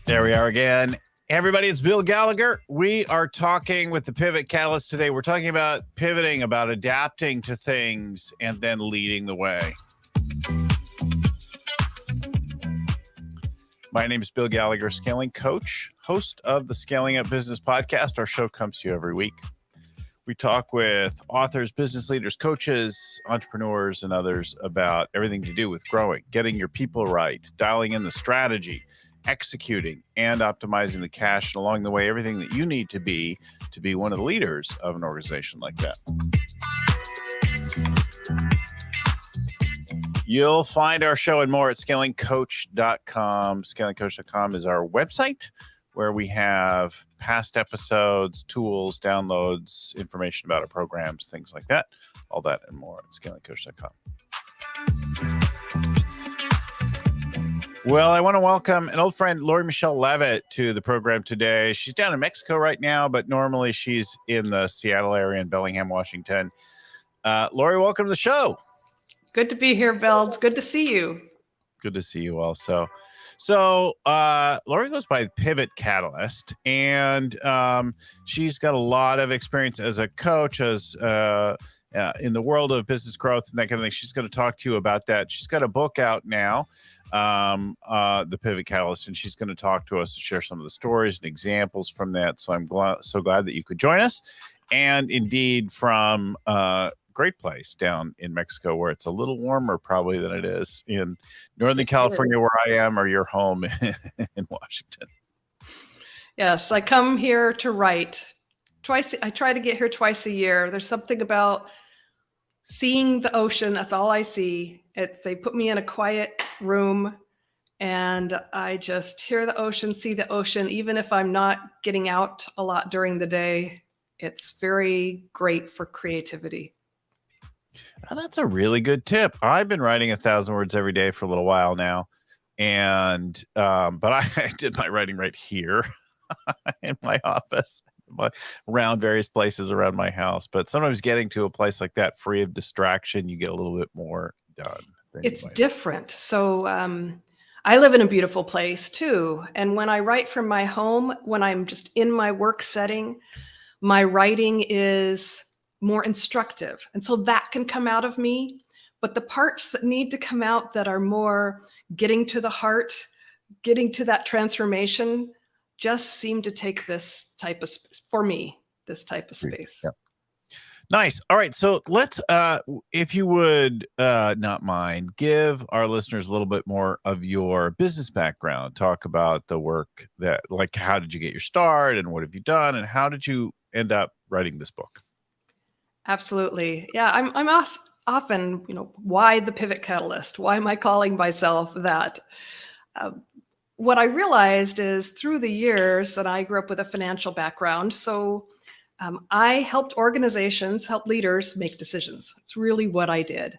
There we are again. Hey everybody, it's Bill Gallagher. We are talking with the Pivot Catalyst today. We're talking about pivoting, about adapting to things, and then leading the way. My name is Bill Gallagher, scaling coach, host of the Scaling Up Business podcast. Our show comes to you every week. We talk with authors, business leaders, coaches, entrepreneurs, and others about everything to do with growing, getting your people right, dialing in the strategy, executing and optimizing the cash, and along the way, everything that you need to be one of the leaders of an organization like that. You'll find our show and more at scalingcoach.com. Scalingcoach.com is our website where we have past episodes, tools, downloads, information about our programs, things like that. All that and more at scalingcoach.com. Well, I want to welcome an old friend, Michele Leavitt, to the program today. She's down in Mexico right now, but normally she's in the Seattle area in Bellingham, Washington. Lori, welcome to the show. Good to be here, Bill. It's good to see you. Good to see you also. So Lori goes by Pivot Catalyst, and she's got a lot of experience as a coach, as in the world of business growth and that kind of thing. She's going to talk to you about that. She's got a book out now, the Pivot Catalyst, and she's going to talk to us and share some of the stories and examples from that. So I'm so glad that you could join us, and indeed from great place down in Mexico, where it's a little warmer probably than it is in Northern California, where I am, or your home in Washington. Yes, I come here to write twice. I try to get here twice a year. There's something about seeing the ocean. That's all I see. They put me in a quiet room and I just hear the ocean, see the ocean. Even if I'm not getting out a lot during the day, it's very great for creativity. Oh, that's a really good tip. I've been writing 1,000 words every day for a little while now. And, but I did my writing right here in my office, around various places around my house. But sometimes getting to a place like that, free of distraction, you get a little bit more done. It's different. So I live in a beautiful place too. And when I write from my home, when I'm just in my work setting, my writing is more instructive. And so that can come out of me. But the parts that need to come out that are more getting to the heart, getting to that transformation, just seem to take this type of, for me, this type of space. Yeah. Nice. All right. So let's, if you would not mind, give our listeners a little bit more of your business background. Talk about the work that, like, how did you get your start and what have you done and how did you end up writing this book? Absolutely. Yeah. I'm asked often, why the Pivot Catalyst? Why am I calling myself that? What I realized is through the years, and I grew up with a financial background, so I helped organizations, help leaders make decisions. It's really what I did.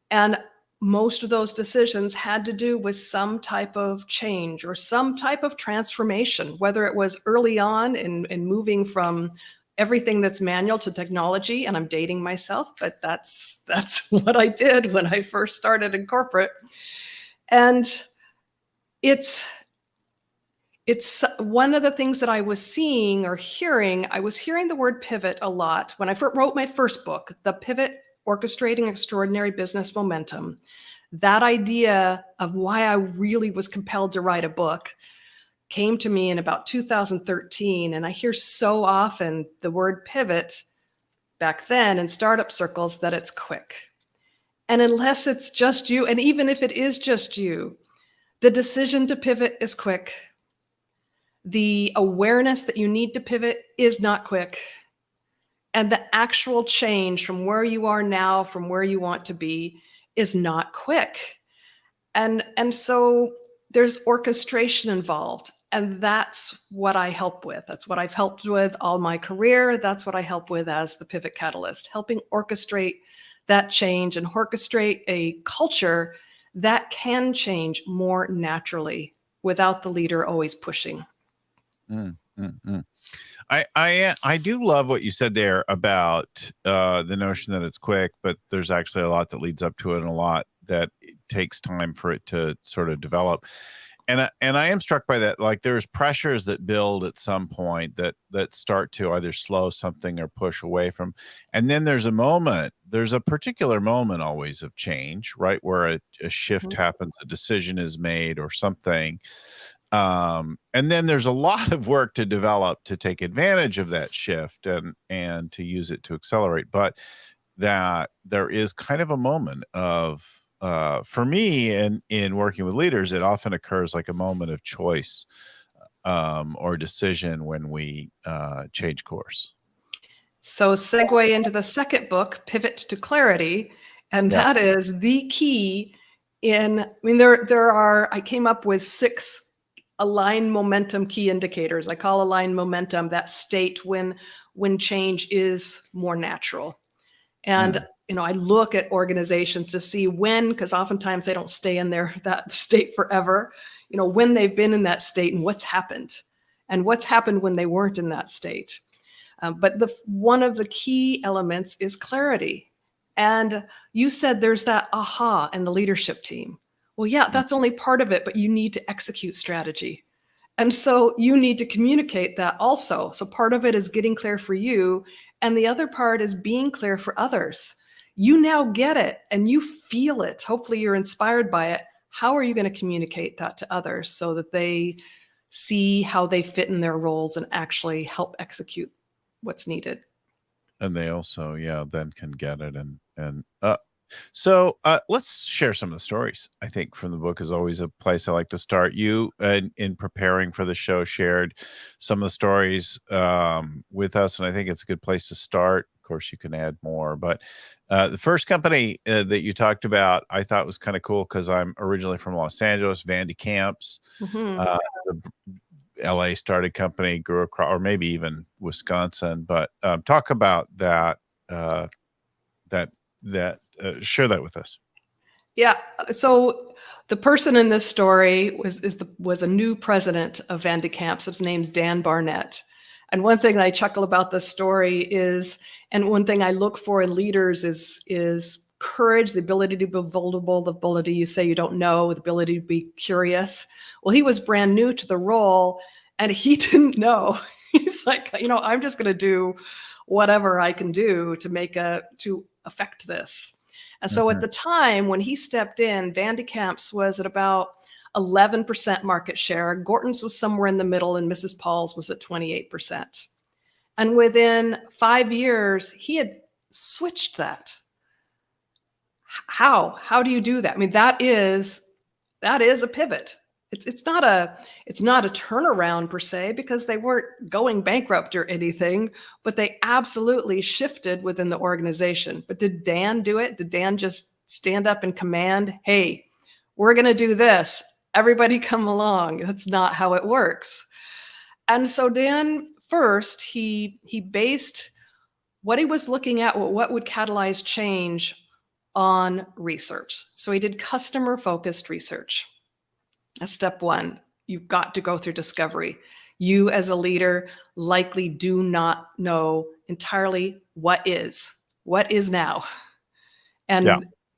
And most of those decisions had to do with some type of change or some type of transformation, whether it was early on in moving from everything that's manual to technology. And I'm dating myself, but that's what I did when I first started in corporate. And it's one of the things that I was seeing or hearing. I was hearing the word pivot a lot when I wrote my first book, The Pivot, Orchestrating Extraordinary Business Momentum. That idea of why I really was compelled to write a book came to me in about 2013. And I hear so often the word pivot back then in startup circles that it's quick. And unless it's just you, and even if it is just you, the decision to pivot is quick. The awareness that you need to pivot is not quick. And the actual change from where you are now, from where you want to be, is not quick. And so there's orchestration involved. And that's what I help with. That's what I've helped with all my career. That's what I help with as the Pivot Catalyst, helping orchestrate that change and orchestrate a culture that can change more naturally without the leader always pushing. I do love what you said there about the notion that it's quick, but there's actually a lot that leads up to it and a lot that it takes time for it to sort of develop. and I am struck by that. Like there's pressures that build at some point that start to either slow something or push away from, and then there's a particular moment always of change, right, where a shift happens, a decision is made or something, and then there's a lot of work to develop to take advantage of that shift and to use it to accelerate, but that there is kind of a moment of for me in working with leaders, it often occurs like a moment of choice or decision when we change course. So segue into the second book, Pivot to Clarity, and Yeah. that is the key in, I mean, I came up with 6 aligned momentum key indicators. I call aligned momentum that state when change is more natural. And I look at organizations to see when, because oftentimes they don't stay in that state forever, when they've been in that state and what's happened when they weren't in that state. But one of the key elements is clarity. And you said there's that aha in the leadership team. Well, yeah, that's only part of it, but you need to execute strategy. And so you need to communicate that also. So part of it is getting clear for you. And the other part is being clear for others. You now get it and you feel it. Hopefully you're inspired by it. How are you going to communicate that to others so that they see how they fit in their roles and actually help execute what's needed? And they also, then can get it. So let's share some of the stories. I think from the book is always a place I like to start. You, in preparing for the show, shared some of the stories with us, and I think it's a good place to start. Of course, you can add more, but the first company that you talked about, I thought was kind of cool because I'm originally from Los Angeles, Vandy Camps. LA started company, grew across, or maybe even Wisconsin. But talk about that. Share that with us. Yeah. So the person in this story was a new president of Vandy Camps. His name's Dan Barnett. And one thing that I chuckle about this story is, and one thing I look for in leaders is courage, the ability to be vulnerable, the ability you say you don't know, the ability to be curious. Well, he was brand new to the role and he didn't know. He's like, I'm just going to do whatever I can do to affect this. And so at the time when he stepped in, Vandy Camps was at about 11% market share. Gorton's was somewhere in the middle and Mrs. Paul's was at 28%. And within 5 years, he had switched that. How do you do that? I mean, that is a pivot. It's not a turnaround per se because they weren't going bankrupt or anything, but they absolutely shifted within the organization. But did Dan do it? Did Dan just stand up and command, hey, we're going to do this. Everybody come along. That's not how it works. And so Dan, first, he based what he was looking at, what would catalyze change, on research. So he did customer-focused research. That's step one. You've got to go through discovery. You as a leader likely do not know entirely what is now. And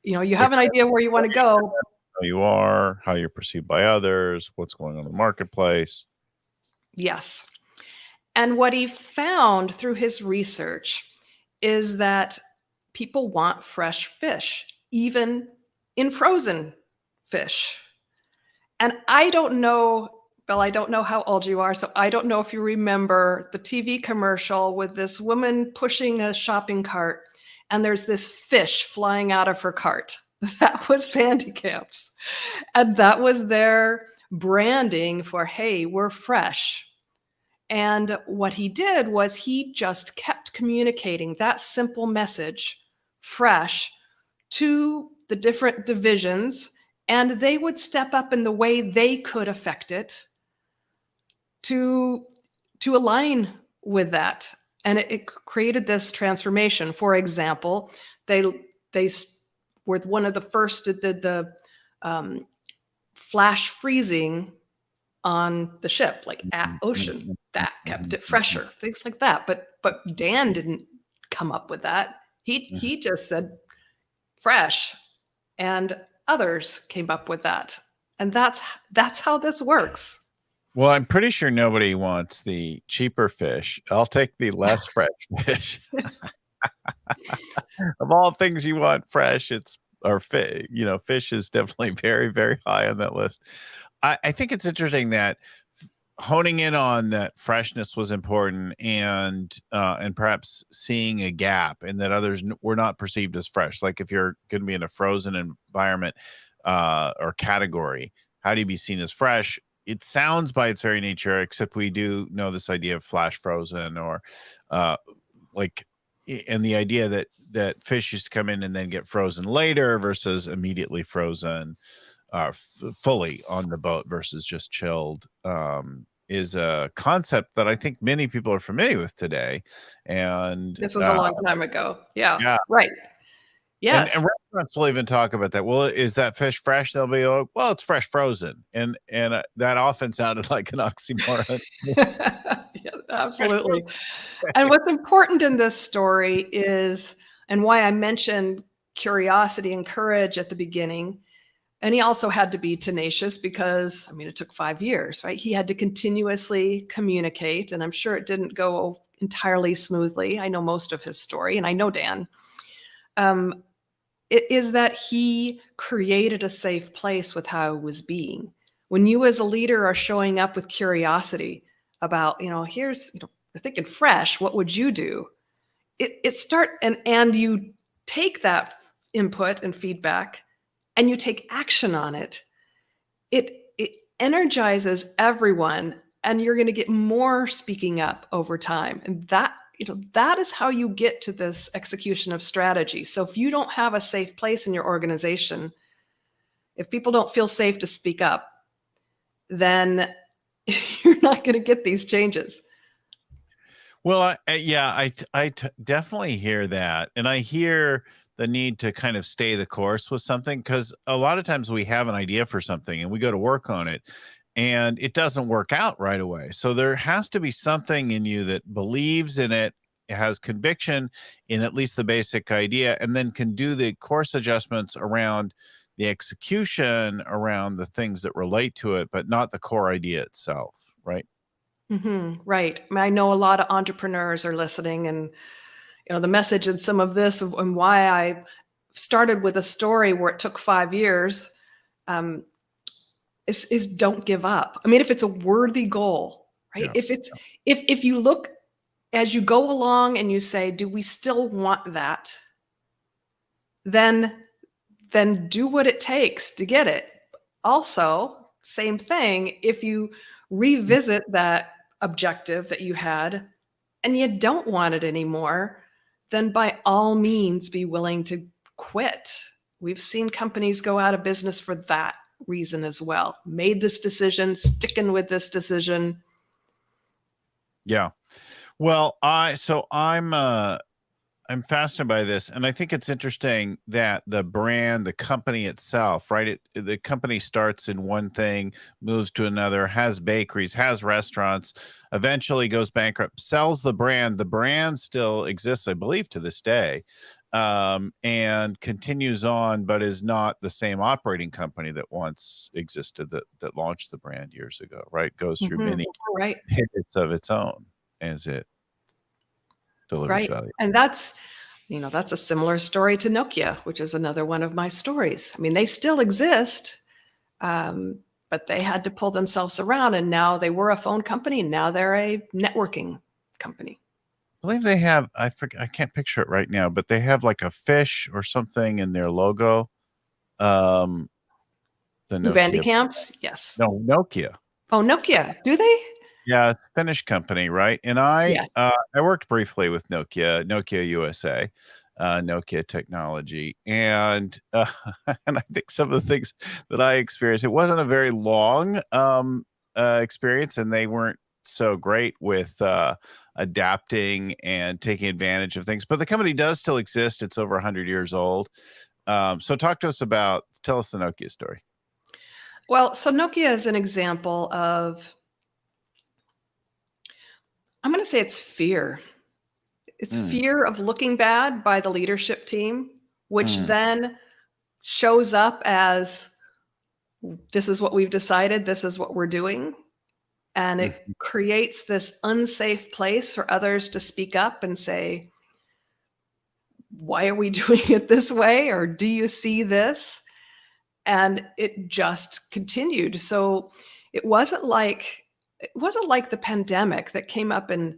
you have an idea where you want to go. How you are, how you're perceived by others, what's going on in the marketplace. Yes. And what he found through his research is that people want fresh fish, even in frozen fish. And I don't know, Bill, I don't know how old you are, so I don't know if you remember the TV commercial with this woman pushing a shopping cart, and there's this fish flying out of her cart. That was Vandy Camps. And that was their branding for, hey, we're fresh. And what he did was he just kept communicating that simple message, fresh, to the different divisions, and they would step up in the way they could affect it to align with that. And it created this transformation. For example, they were one of the first that did the flash freezing on the ship, like at ocean. That kept it fresher, things like that. But Dan didn't come up with that. He just said fresh, and others came up with that. And that's how this works. Well, I'm pretty sure nobody wants the cheaper fish. I'll take the less fresh fish. Of all things you want fresh, fish is definitely very, very high on that list. I think it's interesting that honing in on that freshness was important, and perhaps seeing a gap and that others were not perceived as fresh. Like if you're going to be in a frozen environment or category, how do you be seen as fresh? It sounds by its very nature, except we do know this idea of flash frozen or like, and the idea that fish used to come in and then get frozen later versus immediately frozen fully on the boat versus just chilled is a concept that I think many people are familiar with today. And This was a long time ago. Yeah. Right. Yes. Yes. And restaurants will even talk about that. Well, is that fish fresh? They'll be like, well, it's fresh frozen. And that often sounded like an oxymoron. Yeah, absolutely. And what's important in this story is, and why I mentioned curiosity and courage at the beginning, and he also had to be tenacious because, I mean, it took 5 years, right? He had to continuously communicate, and I'm sure it didn't go entirely smoothly. I know most of his story, and I know Dan. It is that he created a safe place with how it was being. When you as a leader are showing up with curiosity about, here's, you're thinking fresh, what would you do? And you take that input and feedback and you take action on it. It energizes everyone, and you're going to get more speaking up over time. And that is how you get to this execution of strategy. So if you don't have a safe place in your organization, if people don't feel safe to speak up, then you're not going to get these changes. Well, I definitely hear that. And I hear the need to kind of stay the course with something, because a lot of times we have an idea for something and we go to work on it and it doesn't work out right away. So there has to be something in you that believes in it, has conviction in at least the basic idea, and then can do the course adjustments around the execution, around the things that relate to it, but not the core idea itself, right? Mm-hmm, right. I know a lot of entrepreneurs are listening, and the message in some of this and why I started with a story where it took 5 years is don't give up. I mean, if it's a worthy goal, right? Yeah. If you look as you go along and you say, do we still want that? Then do what it takes to get it. Also, same thing, if you revisit that objective that you had and you don't want it anymore, then by all means be willing to quit. We've seen companies go out of business for that reason as well. Made this decision, sticking with this decision. Yeah. Well, I'm fascinated by this, and I think it's interesting that the brand, the company itself, right? The company starts in one thing, moves to another, has bakeries, has restaurants, eventually goes bankrupt, sells the brand. The brand still exists, I believe, to this day, and continues on, but is not the same operating company that once existed that launched the brand years ago, right? Goes through many pivots of its own as it delivers value. And that's a similar story to Nokia, which is another one of my stories. I mean, they still exist, but they had to pull themselves around, and now they were a phone company. Now they're a networking company. I believe they have, I can't picture it right now, but they have like a fish or something in their logo. The Nokia. Vandicamps? Yes. No, Nokia. Oh, Nokia. Do they? Yeah, it's a Finnish company, right? And I worked briefly with Nokia USA, Nokia technology, and and I think some of the things that I experienced, it wasn't a very long experience, and they weren't so great with adapting and taking advantage of things. But the company does still exist. It's over 100 years old. So tell us the Nokia story. Well, so Nokia is an example of, I'm going to say it's fear. It's fear of looking bad by the leadership team, which then shows up as this is what we've decided, this is what we're doing. And it creates this unsafe place for others to speak up and say, why are we doing it this way? Or do you see this? And it just continued. So it wasn't like the pandemic that came up and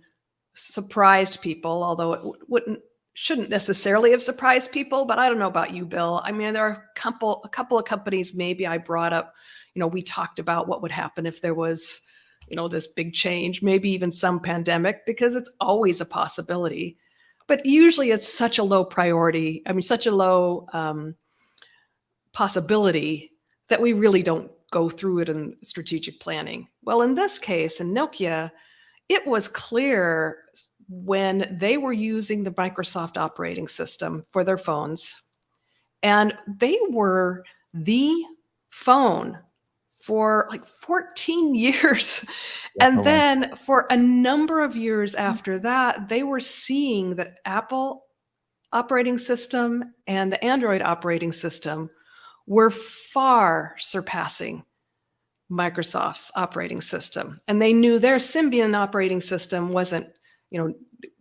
surprised people, although it shouldn't necessarily have surprised people. But I don't know about you, Bill. I mean, there are a couple of companies maybe I brought up, we talked about what would happen if there was, this big change, maybe even some pandemic, because it's always a possibility. But usually it's such a low priority. I mean, such a low possibility that we really don't go through it in strategic planning. Well, in this case, in Nokia, it was clear when they were using the Microsoft operating system for their phones, and they were the phone for like 14 years. And then for a number of years after that, they were seeing that Apple operating system and the Android operating system were far surpassing Microsoft's operating system. And they knew their Symbian operating system wasn't,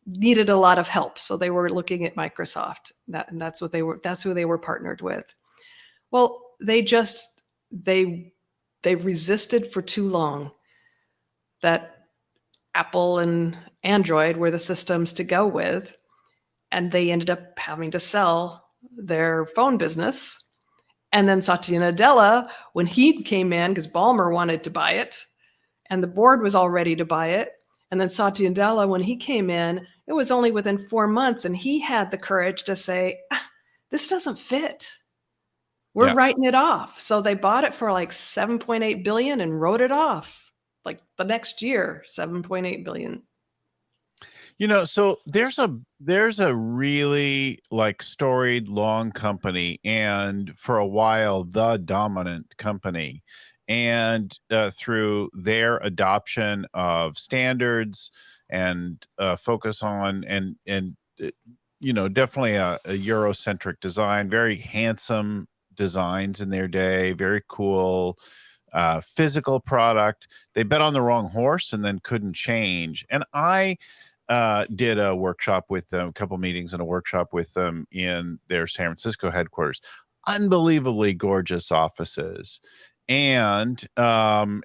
needed a lot of help. So they were looking at Microsoft. That's who they were partnered with. Well, they resisted for too long that Apple and Android were the systems to go with. And they ended up having to sell their phone business. And then Satya Nadella, when he came in, because Ballmer wanted to buy it, and the board was all ready to buy it. And then Satya Nadella, when he came in, it was only within 4 months, and he had the courage to say, this doesn't fit. We're writing it off. So they bought it for like $7.8 billion and wrote it off like the next year, $7.8 billion. So there's a really like storied long company, and for a while the dominant company, and through their adoption of standards and focus on and definitely a Eurocentric design, very handsome designs in their day, very cool physical product. They bet on the wrong horse and then couldn't change. And I did a workshop with them, a couple meetings and a workshop with them in their San Francisco headquarters. Unbelievably gorgeous offices, and a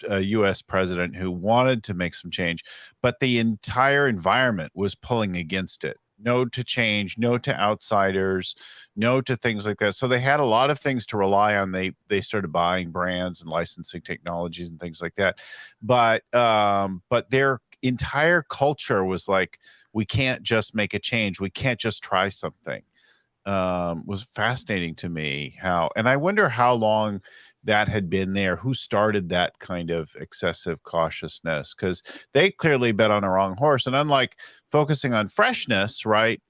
U.S. president who wanted to make some change, but the entire environment was pulling against it. No to change, no to outsiders, no to things like that. So they had a lot of things to rely on. They started buying brands and licensing technologies and things like that. But their entire culture was like, we can't just make a change. We can't just try something. Was fascinating to me and I wonder how long that had been there, who started that kind of excessive cautiousness, because they clearly bet on a wrong horse. And unlike focusing on freshness, right,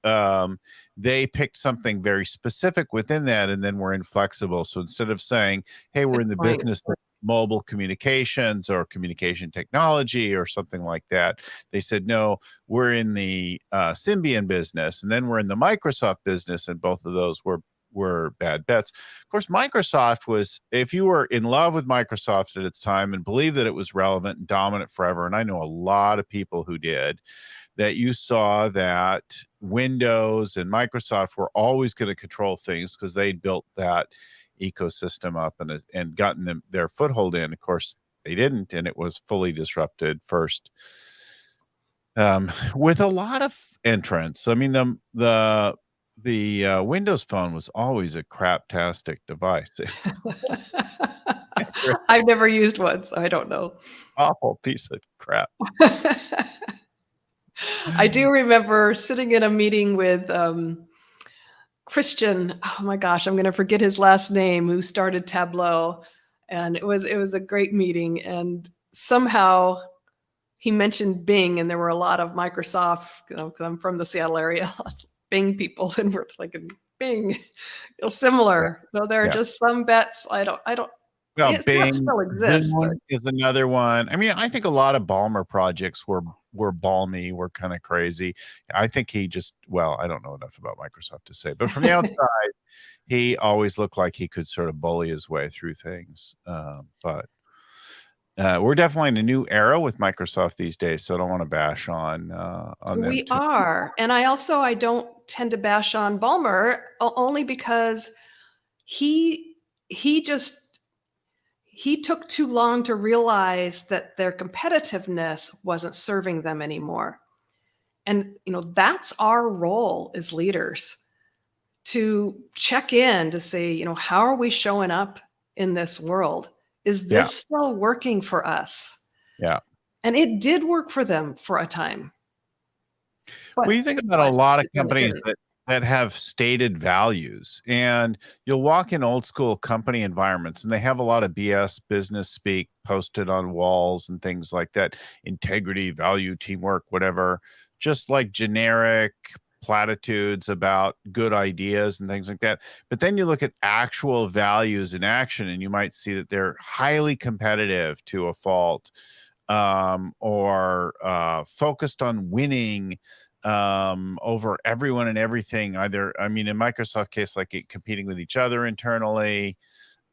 they picked something very specific within that and then were inflexible. So instead of saying, hey, we're in the business of mobile communications or communication technology or something like that, they said, no, we're in the Symbian business, and then we're in the Microsoft business, and both of those were bad bets. Of course, Microsoft was, if you were in love with Microsoft at its time and believed that it was relevant and dominant forever, and I know a lot of people who did, that you saw that Windows and Microsoft were always going to control things because they'd built that ecosystem up and gotten their foothold in. Of course, they didn't, and it was fully disrupted first with a lot of entrants. I mean, the Windows Phone was always a craptastic device. I've never used one, so I don't know. Awful piece of crap. I do remember sitting in a meeting with Christian, oh my gosh, I'm going to forget his last name, who started Tableau. And it was a great meeting. And somehow he mentioned Bing, and there were a lot of Microsoft, because I'm from the Seattle area, Bing people, and we're like, Bing, similar. So there are just some bets. I don't Well, That Bing, still exists, but Zoom is another one. I mean, I think a lot of Ballmer projects were balmy, were kind of crazy. I think he just, well, I don't know enough about Microsoft to say, but from the outside, he always looked like he could sort of bully his way through things. But we're definitely in a new era with Microsoft these days, so I don't want to bash on them we too. are. And I don't tend to bash on Ballmer only because he just he took too long to realize that their competitiveness wasn't serving them anymore. And that's our role as leaders, to check in to say, how are we showing up in this world? Is Yeah, this still working for us? yeah. And it did work for them for a time, Well, you but think about a lot of then it companies didn't. that have stated values, and you'll walk in old school company environments, and they have a lot of BS business speak posted on walls and things like that. Integrity, value, teamwork, whatever. Just like generic platitudes about good ideas and things like that. But then you look at actual values in action, and you might see that they're highly competitive to a fault, or focused on winning over everyone and everything. Either, I mean, in Microsoft case, like competing with each other internally,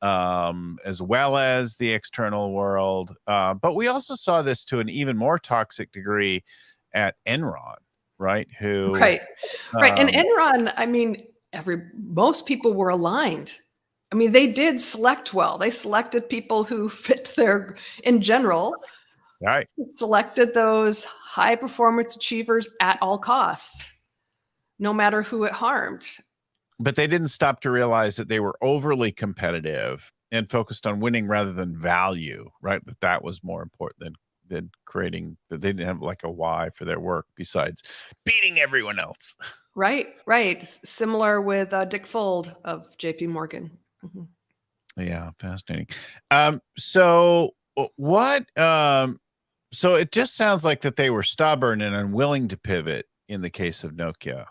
as well as the external world. But we also saw this to an even more toxic degree at Enron, right? Who, Right. Right. And um, Enron, I mean, most people were aligned. I mean, they did select well. They selected people who fit in general, right. selected those high performance achievers at all costs, no matter who it harmed. But they didn't stop to realize that they were overly competitive and focused on winning rather than value, right? That was more important than creating, that they didn't have like a why for their work besides beating everyone else. Right. Right. Similar with Dick Fold of JP Morgan. Mhm. Yeah, fascinating. So what so it just sounds like that they were stubborn and unwilling to pivot in the case of Nokia.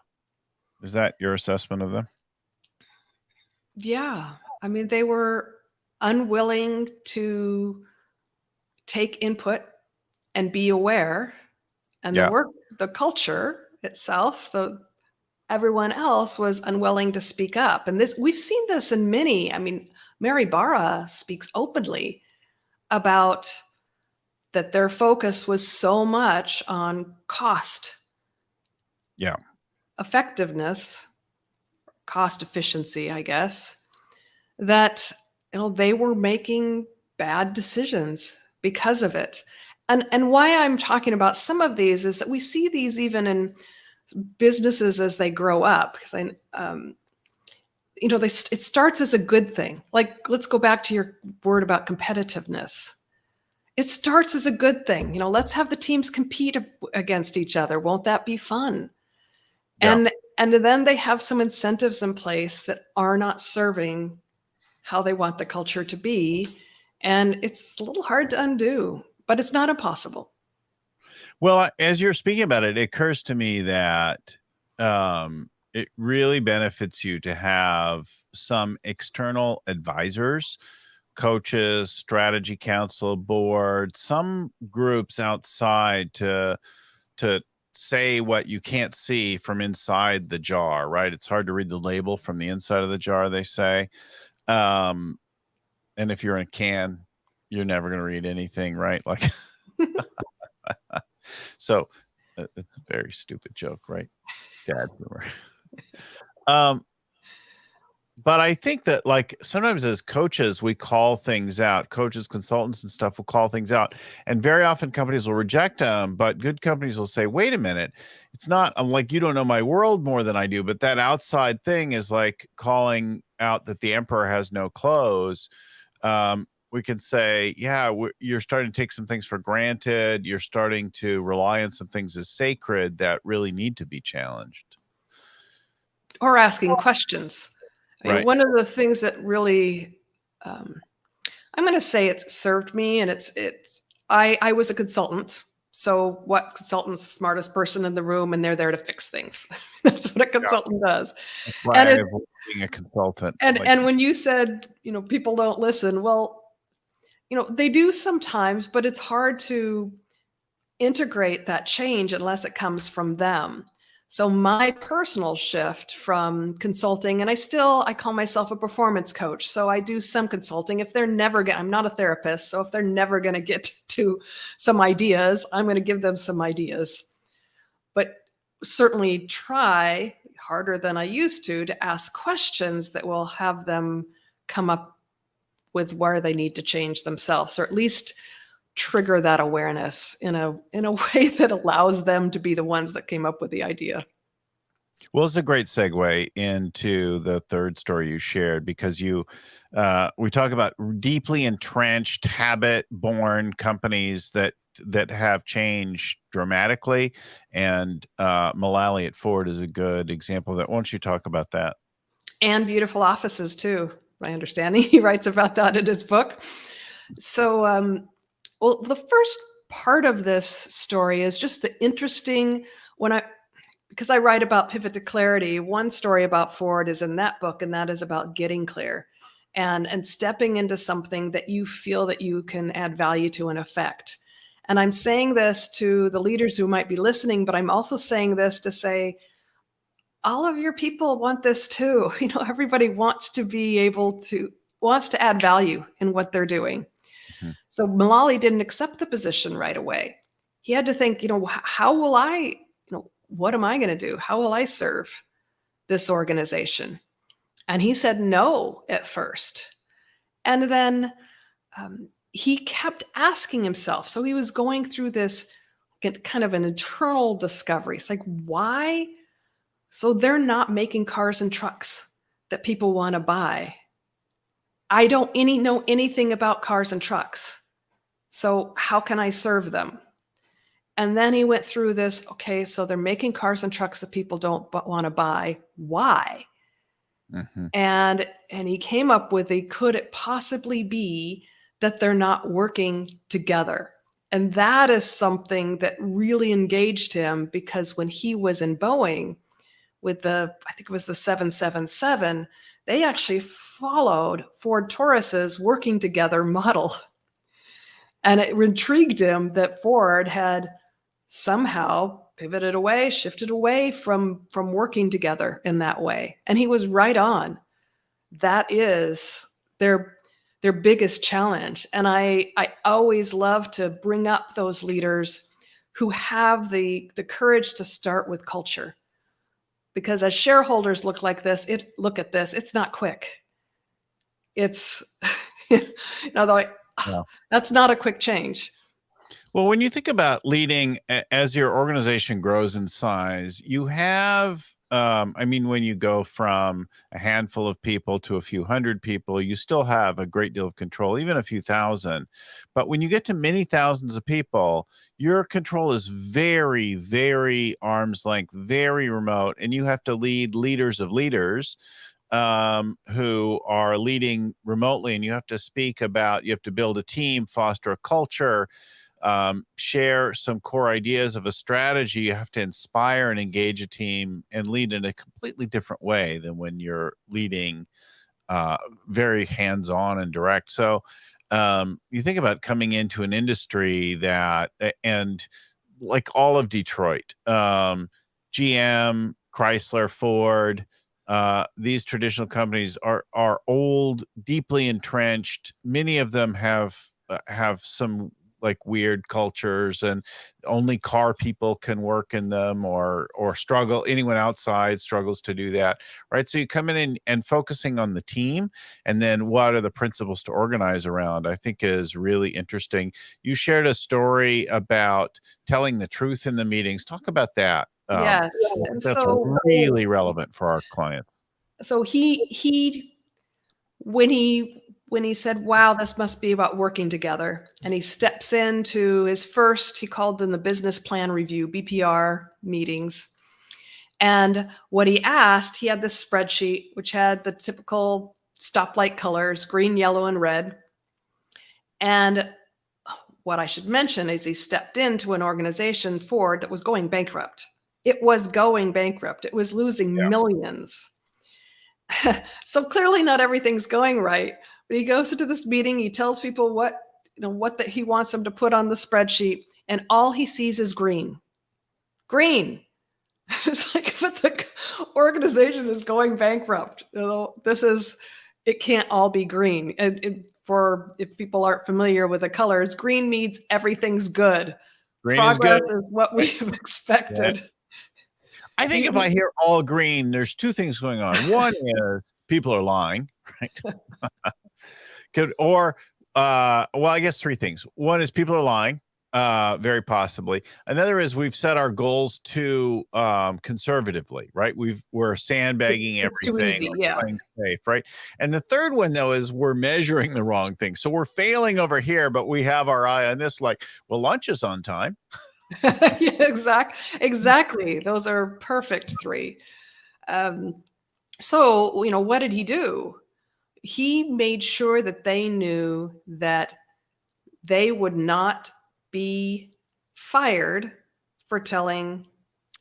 Is that your assessment of them? Yeah. I mean, they were unwilling to take input and be aware, and Yeah. the culture itself, everyone else was unwilling to speak up. And we've seen this in many. I mean, Mary Barra speaks openly about that their focus was so much on cost Yeah. effectiveness, cost efficiency, I guess, that they were making bad decisions because of it. And why I'm talking about some of these is that we see these even in businesses as they grow up, because it starts as a good thing. Like, let's go back to your word about competitiveness. It starts as a good thing. Let's have the teams compete against each other. Won't that be fun? Yeah. And then they have some incentives in place that are not serving how they want the culture to be. And it's a little hard to undo, but it's not impossible. Well, as you're speaking about it, it occurs to me that it really benefits you to have some external advisors, coaches, strategy council, board, some groups outside to say what you can't see from inside the jar, right? It's hard to read the label from the inside of the jar, they say. Um, and if you're in a can, you're never going to read anything, right? Like, so it's a very stupid joke, right? Dad humor. Um, but I think that, like, sometimes as coaches, we call things out. Coaches, consultants, and stuff will call things out, and very often companies will reject them. But good companies will say, "Wait a minute, it's not. I'm like, you don't know my world more than I do." But that outside thing is like calling out that the emperor has no clothes. We can say, "Yeah, you're starting to take some things for granted. You're starting to rely on some things as sacred that really need to be challenged." Or asking questions. I mean, Right. one of the things that really, um, I'm going to say it's served me, and I was a consultant. So what consultant's the smartest person in the room, and they're there to fix things. That's what a consultant does. That's why And I it's avoid being a consultant. and Like, and when you said, people don't listen, well, They do sometimes, but it's hard to integrate that change unless it comes from them. So my personal shift from consulting, and I call myself a performance coach. So I do some consulting. I'm not a therapist. So if they're never going to get to some ideas, I'm going to give them some ideas. But certainly try harder than I used to ask questions that will have them come up with where they need to change themselves, or at least trigger that awareness in a way that allows them to be the ones that came up with the idea. Well, it's a great segue into the third story you shared, because we talk about deeply entrenched, habit-born companies that have changed dramatically, and Mullally at Ford is a good example of that. Why don't you talk about that? And beautiful offices too. My understanding, he writes about that in his book. So, well, the first part of this story is just the interesting because I write about pivot to clarity. One story about Ford is in that book, and that is about getting clear and stepping into something that you feel that you can add value to and affect. And I'm saying this to the leaders who might be listening, but I'm also saying this to say, all of your people want this too. Everybody wants to add value in what they're doing. Mm-hmm. So Mullally didn't accept the position right away. He had to think, how will I, what am I going to do? How will I serve this organization? And he said no at first. And then he kept asking himself. So he was going through this kind of an internal discovery. It's like, why? So they're not making cars and trucks that people want to buy. I don't know anything about cars and trucks. So how can I serve them? And then he went through this, okay, so they're making cars and trucks that people don't want to buy. Why? Mm-hmm. And he came up with could it possibly be that they're not working together? And that is something that really engaged him, because when he was in Boeing with I think it was the 777, they actually followed Ford Taurus's working together model. And it intrigued him that Ford had somehow shifted away from working together in that way. And he was right on. That is their biggest challenge. And I always love to bring up those leaders who have the courage to start with culture. Because as shareholders look at this, it's not quick. It's, they're like, oh, that's not a quick change. Well, when you think about leading as your organization grows in size, you have, when you go from a handful of people to a few hundred people, you still have a great deal of control, even a few thousand. But when you get to many thousands of people, your control is very, very arm's length, very remote, and you have to lead leaders of leaders who are leading remotely, and you have to build a team, foster a culture, share some core ideas of a strategy. You have to inspire and engage a team and lead in a completely different way than when you're leading very hands-on and direct. So you think about coming into an industry and like all of Detroit, GM, Chrysler, Ford, these traditional companies are old, deeply entrenched. Many of them have some like weird cultures, and only car people can work in them, or struggle. Anyone outside struggles to do that, right? So you come in and focusing on the team, and then what are the principles to organize around, I think is really interesting. You shared a story about telling the truth in the meetings. Talk about that. Yes. And that's really relevant for our clients. So when he said, wow, this must be about working together, and he steps into his first, he called them the business plan review, BPR meetings. And what he asked, he had this spreadsheet, which had the typical stoplight colors, green, yellow, and red. And what I should mention is he stepped into an organization, Ford, that was going bankrupt. It was going bankrupt. It was losing millions. So clearly not everything's going right. But he goes into this meeting, he tells people what what he wants them to put on the spreadsheet, and all he sees is green. Green. It's like, but the organization is going bankrupt. It can't all be green. And if people aren't familiar with the colors, green means everything's good. Green Progress is good. is what we have expected. Yeah. I think if I hear all green, there's two things going on. One is people are lying, right? Well, I guess three things. One is people are lying, very possibly. Another is we've set our goals too conservatively, right? We're sandbagging It's everything, too easy, yeah. playing safe, right? And the third one though is we're measuring the wrong thing. So we're failing over here, but we have our eye on this. Like, well, lunch is on time. Yeah, exactly. Those are perfect three. So, what did he do? He made sure that they knew that they would not be fired for telling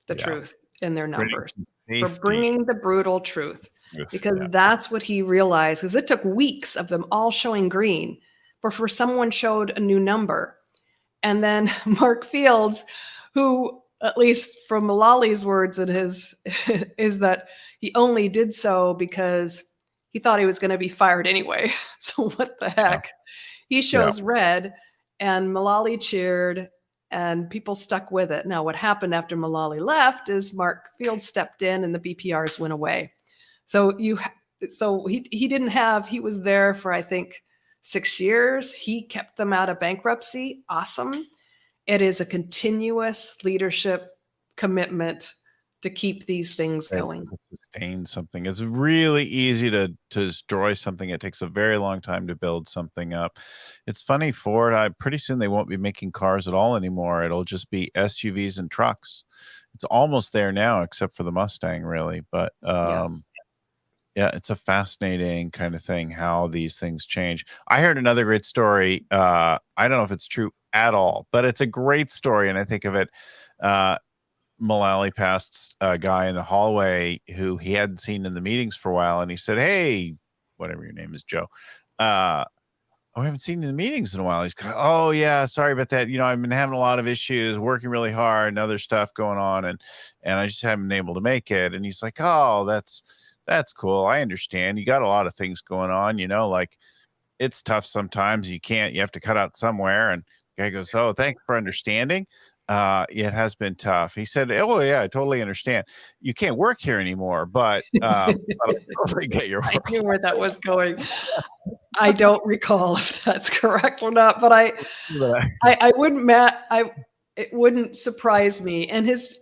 the truth in their numbers, for bringing the brutal truth, because that's what he realized, because it took weeks of them all showing green before someone showed a new number. And then Mark Fields, who, at least from Mullally's words and his, is that he only did so because he thought he was going to be fired anyway. So what the heck? He shows red, and Mullally cheered, and people stuck with it. Now, what happened after Mullally left is Mark Fields stepped in, and the BPRs went away. So he was there for, I think, 6 years. He kept them out of bankruptcy. Awesome. It is a continuous leadership commitment to keep these things going. Sustain something. It's really easy to destroy something. It takes a very long time to build something up. It's funny, Ford, pretty soon they won't be making cars at all anymore. It'll just be SUVs and trucks. It's almost there now, except for the Mustang, really. But yeah, it's a fascinating kind of thing, how these things change. I heard another great story. I don't know if it's true at all, but it's a great story. And I think of it, Mullally passed a guy in the hallway who he hadn't seen in the meetings for a while. And he said, hey, whatever your name is, Joe, I haven't seen you in the meetings in a while. He's kind of, oh yeah, sorry about that. I've been having a lot of issues, working really hard and other stuff going on. And I just haven't been able to make it. And he's like, oh, that's cool. I understand. You got a lot of things going on, like it's tough sometimes. You have to cut out somewhere. And the guy goes, oh, thanks for understanding. It has been tough. He said, oh yeah, I totally understand. You can't work here anymore, but I totally get your work. I knew where that was going. I don't recall if that's correct or not, but I wouldn't, it wouldn't surprise me. And his,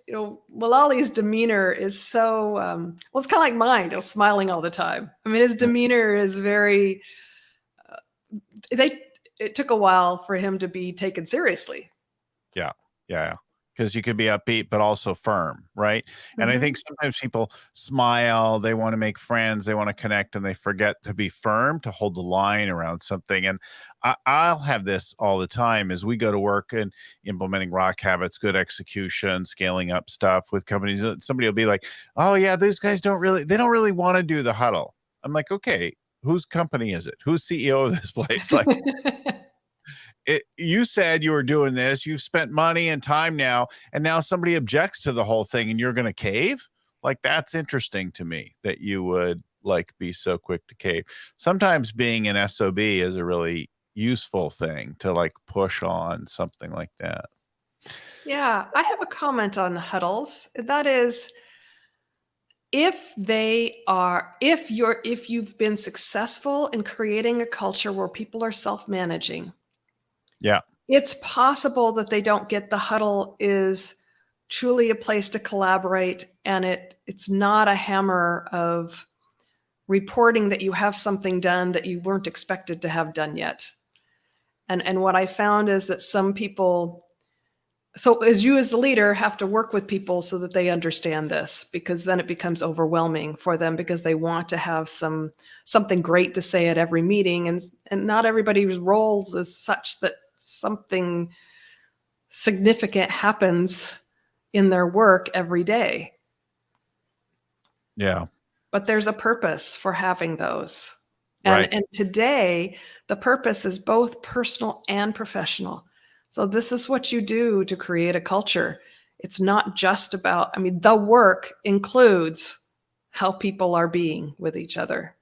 Mullally's demeanor is so, well, it's kind of like mine, smiling all the time. I mean, his demeanor is very, it took a while for him to be taken seriously. Yeah. Because you could be upbeat, but also firm, right? And I think sometimes people smile, they want to make friends, they want to connect, and they forget to be firm, to hold the line around something. And I'll have this all the time as we go to work and implementing rock habits, good execution, scaling up stuff with companies. Somebody will be like, oh yeah, those guys don't really want to do the huddle. I'm like, okay, whose company is it? Who's CEO of this place? Like, you said you were doing this, you've spent money and time now, and now somebody objects to the whole thing and you're going to cave? Like, that's interesting to me that you would be so quick to cave. Sometimes being an SOB is a really useful thing to push on something like that. Yeah, I have a comment on huddles. That is, if you've been successful in creating a culture where people are self-managing, it's possible that they don't get the huddle is truly a place to collaborate, and it's not a hammer of reporting that you have something done that you weren't expected to have done yet. And what I found is that some people, so as the leader, have to work with people so that they understand this, because then it becomes overwhelming for them, because they want to have something great to say at every meeting, and not everybody's roles is such that something significant happens in their work every day. Yeah. But there's a purpose for having those. Right. And today, the purpose is both personal and professional. So this is what you do to create a culture. It's not just about, I mean, the work includes how people are being with each other.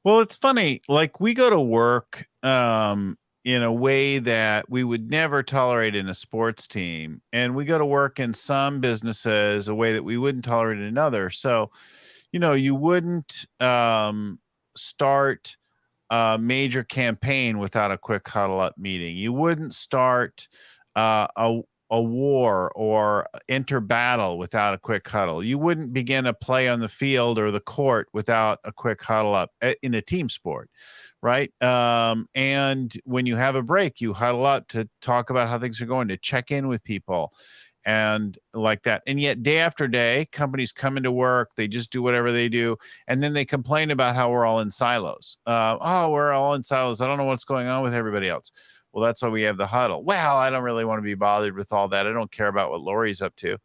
Well, it's funny. Like we go to work in a way that we would never tolerate in a sports team, and we go to work in some businesses a way that we wouldn't tolerate in another. So, you wouldn't start a major campaign without a quick huddle up meeting. You wouldn't start a war or enter battle without a quick huddle. You wouldn't begin a play on the field or the court without a quick huddle up in a team sport, right? And when you have a break, you huddle up to talk about how things are going, to check in with people and like that. And yet day after day, companies come into work, they just do whatever they do. And then they complain about how we're all in silos. We're all in silos. I don't know what's going on with everybody else. Well, that's why we have the huddle. Well, I don't really want to be bothered with all that. I don't care about what Lori's up to.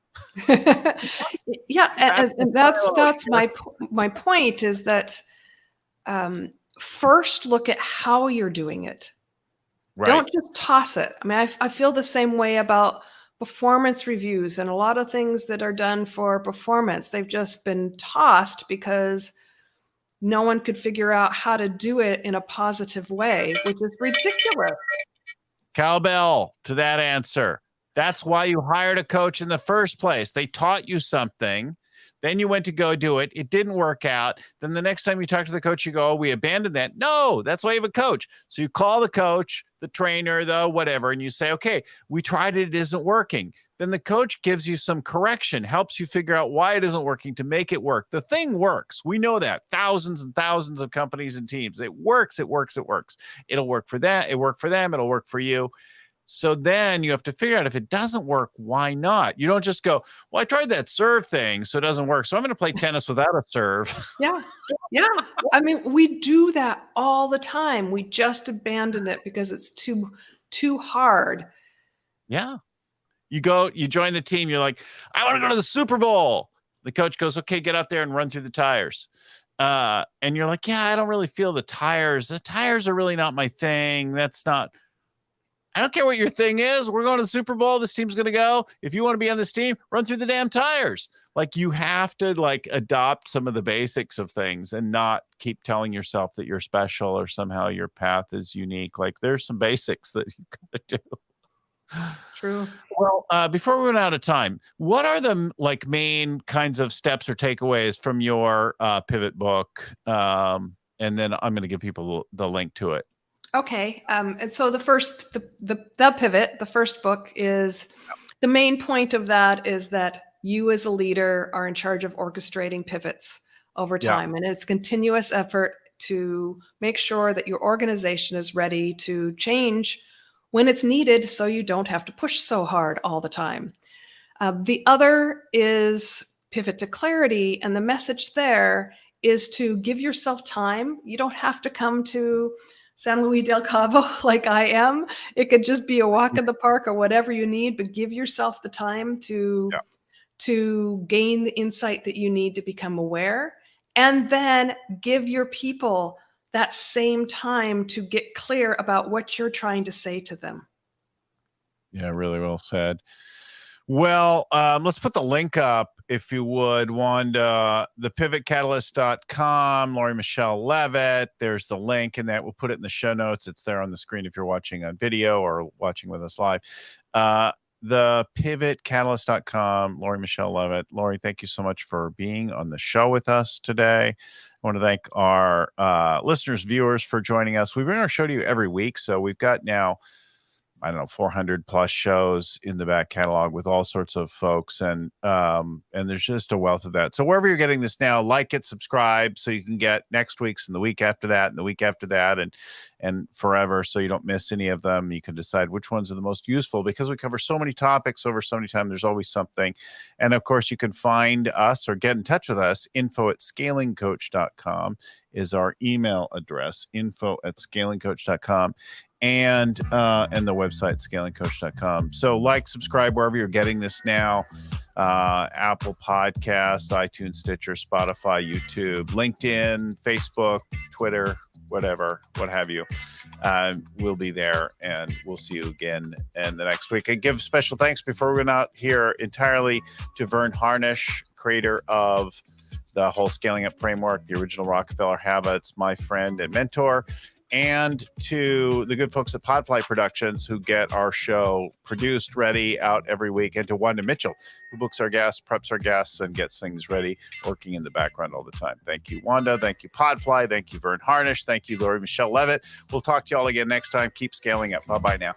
Yeah, and that's my point is that first look at how you're doing it. Right. Don't just toss it. I mean, I feel the same way about performance reviews and a lot of things that are done for performance. They've just been tossed because no one could figure out how to do it in a positive way, which is ridiculous. Cowbell to that answer. That's why you hired a coach in the first place. They taught you something. Then you went to go do it. It didn't work out. Then the next time you talk to the coach, you go, we abandoned that. No, that's why you have a coach. So you call the coach, the trainer, the whatever, and you say, okay, we tried it. It isn't working. Then the coach gives you some correction, helps you figure out why it isn't working to make it work. The thing works. We know that. Thousands and thousands of companies and teams. It works. It works. It works. It'll work for that. It worked for them. It'll work for you. So then you have to figure out if it doesn't work, why not? You don't just go, well, I tried that serve thing, so it doesn't work. So I'm going to play tennis without a serve. Yeah. Yeah. I mean, we do that all the time. We just abandon it because it's too hard. Yeah. You join the team. You're like, I want to go to the Super Bowl. The coach goes, okay, get out there and run through the tires. And you're like, yeah, I don't really feel the tires. The tires are really not my thing. I don't care what your thing is. We're going to the Super Bowl. This team's going to go. If you want to be on this team, run through the damn tires. Like you have to adopt some of the basics of things and not keep telling yourself that you're special or somehow your path is unique. Like there's some basics that you got to do. True. Well, before we run out of time, what are the main kinds of steps or takeaways from your pivot book? And then I'm going to give people the link to it. Okay. And so the pivot, the first book is the main point of that is that you as a leader are in charge of orchestrating pivots over time. Yeah. And it's a continuous effort to make sure that your organization is ready to change when it's needed so you don't have to push so hard all the time. The other is pivot to clarity. And the message there is to give yourself time. You don't have to come to San Luis del Cabo like I am. It could just be a walk in the park or whatever you need, but give yourself the time to gain the insight that you need to become aware. And then give your people that same time to get clear about what you're trying to say to them. Yeah, really well said. Well, let's put the link up, if you would, Wanda, thepivotcatalyst.com, Lori Michele Leavitt. There's the link in that. We'll put it in the show notes. It's there on the screen if you're watching on video or watching with us live. Thepivotcatalyst.com, Lori Michele Leavitt. Lori, thank you so much for being on the show with us today. I want to thank our listeners, viewers for joining us. We bring our show to you every week. So we've got now, 400 plus shows in the back catalog with all sorts of folks. And there's just a wealth of that. So wherever you're getting this now, like it, subscribe so you can get next week's and the week after that and the week after that and forever. So you don't miss any of them. You can decide which ones are the most useful because we cover so many topics over so many times. There's always something. And of course you can find us or get in touch with us. info@scalingcoach.com is our email address, info@scalingcoach.com. And the website, scalingcoach.com. So like, subscribe wherever you're getting this now. Apple Podcast, iTunes, Stitcher, Spotify, YouTube, LinkedIn, Facebook, Twitter, whatever, what have you. We'll be there, and we'll see you again in the next week. I give special thanks before we go out here entirely to Vern Harnish, creator of the whole Scaling Up framework, the original Rockefeller Habits, my friend and mentor, and to the good folks at Podfly Productions who get our show produced, ready, out every week, and to Wanda Mitchell, who books our guests, preps our guests, and gets things ready, working in the background all the time. Thank you, Wanda. Thank you, Podfly. Thank you, Vern Harnish. Thank you, Michele Leavitt. We'll talk to you all again next time. Keep scaling up. Bye-bye now.